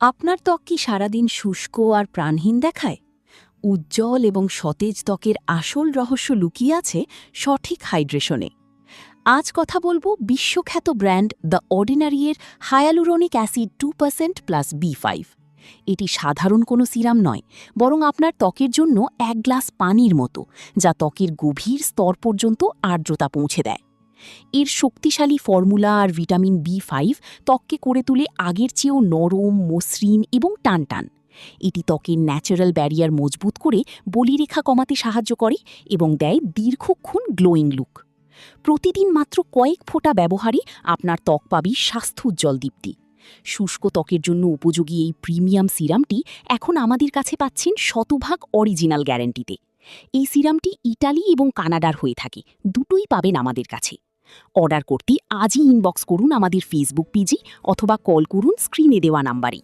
আপনার ত্বক কি সারাদিন শুষ্ক আর প্রাণহীন দেখায়? উজ্জ্বল এবং সতেজ ত্বকের আসল রহস্য লুকিয়ে আছে সঠিক হাইড্রেশনে। আজ কথা বলবো বিশ্বখ্যাত ব্র্যান্ড দ্য অর্ডিনারি এর হায়ালুরনিক অ্যাসিড 2% প্লাস B5। এটি সাধারণ কোনো সিরাম নয়, বরং আপনার ত্বকের জন্য এক গ্লাস পানির মতো, যা ত্বকের গভীর স্তর পর্যন্ত আর্দ্রতা পৌঁছে দেয়। এর শক্তিশালী ফর্মুলা আর ভিটামিন B5 ত্বককে করে তোলে আগের চেয়েও নরম, মসৃণ এবং টানটান। এটি ত্বকের ন্যাচারাল ব্যারিয়ার মজবুত করে বলিরেখা কমাতে সাহায্য করে এবং দেয় দীর্ঘক্ষণ গ্লোয়িং লুক। প্রতিদিন মাত্র কয়েক ফোঁটা ব্যবহারে আপনার ত্বক পাবি স্বাস্থ্যোজ্জ্বল দীপ্তি। শুষ্ক ত্বকের জন্য উপযোগী এই প্রিমিয়াম সিরামটি এখন আমাদের কাছে পাচ্ছেন শতভাগ অরিজিনাল গ্যারান্টিতে। এই সিরামটি ইটালি এবং কানাডার হয়ে থাকে, দুটোই পাবেন আমাদের কাছে। অর্ডার করতে আজই ইনবক্স করুন আমাদের ফেসবুক পেজে অথবা কল করুন স্ক্রিনে দেওয়া নাম্বারে।